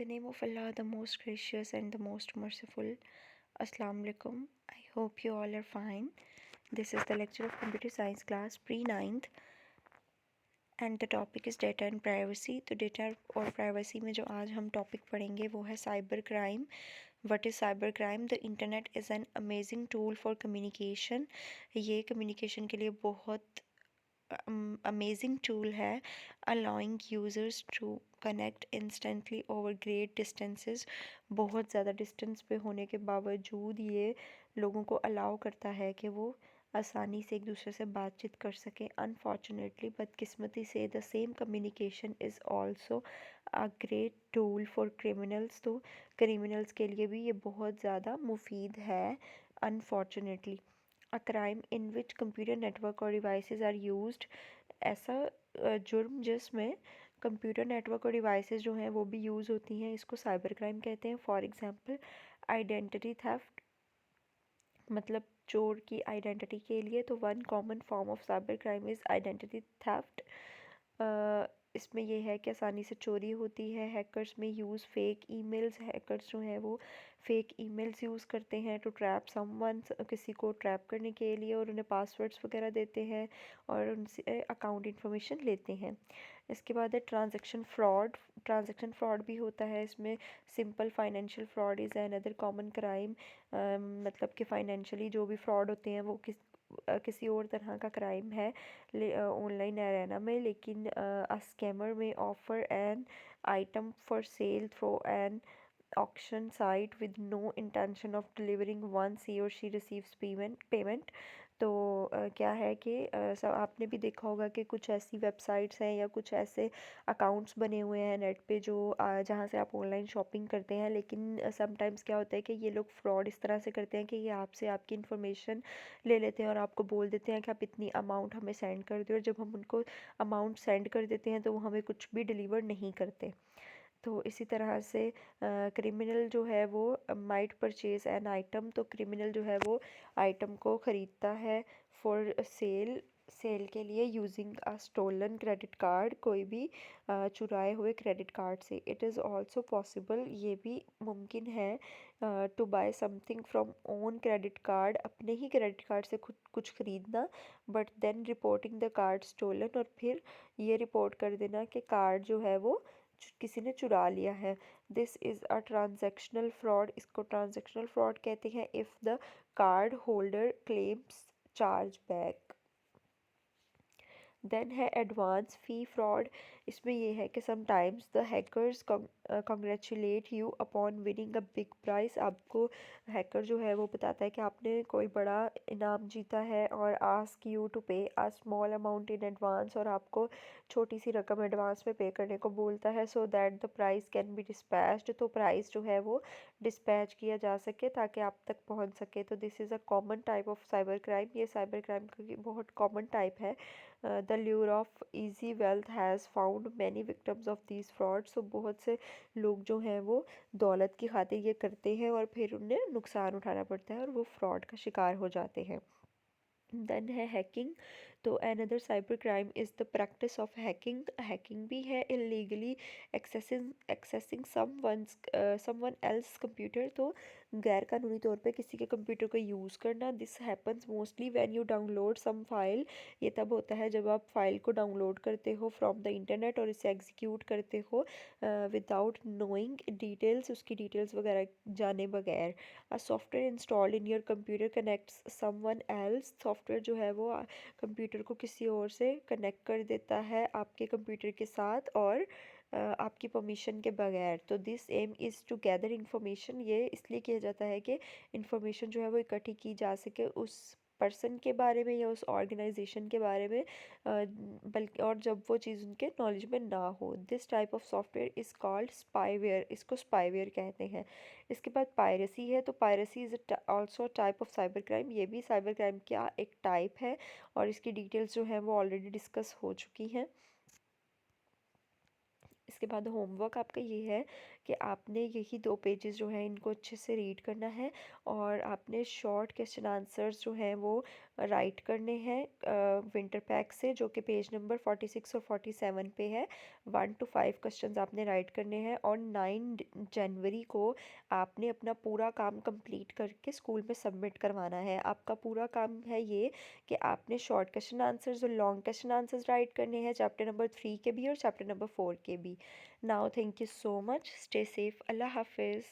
the name of Allah, the most gracious and the most merciful. Assalamu alaikum. I hope you all are fine. This is the lecture of computer science class pre-9th and the topic is data and privacy. तो data और privacy में जो आज हम topic पढ़ेंगे वो है cyber crime. What is cyber crime? The internet is an amazing tool for communication. ये कम्युनिकेशन के लिए बहुत amazing tool है, allowing users to connect instantly over great distances. बहुत ज़्यादा डिस्टेंस पे होने के बावजूद ये लोगों को अलाउ करता है कि वो आसानी से एक दूसरे से बातचीत कर सकें. अनफॉर्चुनेटली बदकिस्मती से the same communication is also a great tool for criminals. तो क्रिमिनल्स के लिए भी ये बहुत ज़्यादा मुफीद है. Unfortunately a crime in which computer network और डिवाइसेस आर यूज्ड. ऐसा जुर्म जिसमें कंप्यूटर नेटवर्क और डिवाइसेस जो हैं वो भी यूज़ होती हैं, इसको साइबर क्राइम कहते हैं. फॉर एग्जांपल आइडेंटिटी थेफ्ट, मतलब चोर की आइडेंटिटी के लिए. तो one common form of cyber crime is identity theft. इसमें यह है कि आसानी से चोरी होती है. हैकर्स में यूज़ फेक ईमेल्स. हैकर्स जो हैं वो फेक ईमेल्स यूज़ करते हैं टू ट्रैप समवन, किसी को ट्रैप करने के लिए, और उन्हें पासवर्ड्स वगैरह देते हैं और उनसे अकाउंट इन्फॉर्मेशन लेते हैं. इसके बाद है ट्रांजैक्शन फ्रॉड. ट्रांजैक्शन फ्रॉड भी होता है इसमें. Simple financial fraud is another common crime. मतलब कि फाइनेंशियली जो भी फ्रॉड होते हैं वो किसी और तरह का क्राइम है ऑनलाइन एरेना में. लेकिन अ स्कैमर में offer an item for sale through an auction site with no intention of delivering once he or she receives payment. तो क्या है कि सब आपने भी देखा होगा कि कुछ ऐसी वेबसाइट्स हैं या कुछ ऐसे अकाउंट्स बने हुए हैं नेट पे जो जहाँ से आप ऑनलाइन शॉपिंग करते हैं. लेकिन समटाइम्स क्या होता है कि ये लोग फ्रॉड इस तरह से करते हैं कि ये आपसे आपकी इन्फॉर्मेशन ले लेते हैं और आपको बोल देते हैं कि आप इतनी अमाउंट हमें सेंड कर दो. और जब हम उनको अमाउंट सेंड कर देते हैं तो वो हमें कुछ भी डिलीवर नहीं करते. तो इसी तरह से क्रिमिनल जो है वो माइट परचेज एन आइटम. तो क्रिमिनल जो है वो आइटम को ख़रीदता है फॉर सेल के लिए using a stolen credit card. कोई भी चुराए हुए क्रेडिट कार्ड से. इट इज़ ऑल्सो पॉसिबल, ये भी मुमकिन है, to buy something from own credit card, अपने ही क्रेडिट कार्ड से खुद कुछ ख़रीदना. But then reporting the card stolen, और फिर ये रिपोर्ट कर देना कि कार्ड जो है वो किसी ने चुरा लिया है. This is a transactional fraud. इसको ट्रांजैक्शनल फ्रॉड कहते हैं if the card holder claims charge back. Then है एडवांस फ़ी फ्रॉड. इसमें यह है कि sometimes the hackers congratulate you upon winning a big prize. आपको हैकर जो है वो बताता है कि आपने कोई बड़ा इनाम जीता है और आस्क यू टू पे a small amount in advance, और आपको छोटी सी रकम एडवांस में पे करने को बोलता है so that the price can be dispatched. तो प्राइस जो है वो डिस्पैच किया जा सके ताकि आप तक पहुंच सके. तो this is a common type of cyber crime. ये साइबर क्राइम का बहुत कॉमन टाइप है. The lure of easy wealth has found many victims of these frauds. तो बहुत से लोग जो हैं वो दौलत की खातिर ये करते हैं और फिर उन्हें नुकसान उठाना पड़ता है और वो फ्रॉड का शिकार हो जाते हैं. देन है हैकिंग. तो another cyber crime is the practice of hacking. Hacking भी है illegally accessing someone else computer. तो गैर कानूनी तौर पे किसी के कंप्यूटर को यूज़ करना. This happens mostly when you download some file. ये तब होता है जब आप फाइल को डाउनलोड करते हो फ्रॉम द इंटरनेट और इसे एग्जीक्यूट करते हो विदाउट नोइंग डिटेल्स, उसकी डिटेल्स वगैरह जाने बगैर. A software installed in your computer connects someone else. Software जो है वो कंप्यूटर को किसी और से कनेक्ट कर देता है आपके कंप्यूटर के साथ और आपकी परमिशन के बगैर. तो this aim is to gather information. ये इसलिए किया जाता है कि इंफॉर्मेशन जो है वो इकट्ठी की जा सके उस पर्सन के बारे में या उस ऑर्गेनाइजेशन के बारे में, बल्कि और जब वो चीज़ उनके नॉलेज में ना हो. This type of software is called spyware. इसको स्पाईवेयर कहते हैं. इसके बाद पायरेसी है. तो piracy is also type of cyber crime. ये भी साइबर क्राइम का एक टाइप है और इसकी डिटेल्स जो हैं वो ऑलरेडी डिस्कस हो चुकी हैं. इसके बाद होमवर्क आपका ये है कि आपने यही 2 पेजेस जो हैं इनको अच्छे से रीड करना है और आपने शॉर्ट क्वेश्चन आंसर्स जो हैं वो राइट करने हैं विंटर पैक से, जो कि पेज नंबर 46 और 47 पे है। 1 to 5 क्वेश्चंस आपने राइट करने हैं और 9 जनवरी को आपने अपना पूरा काम कंप्लीट करके स्कूल में सबमिट करवाना है। आपका पूरा काम है ये कि आपने शॉर्ट क्वेश्चन आंसर्स और लॉन्ग क्वेश्चन आंसर्स राइट करने हैं, चैप्टर नंबर 3 के भी और चैप्टर नंबर 4 के भी। Now thank you so much, stay safe, अल्लाह हाफिज़।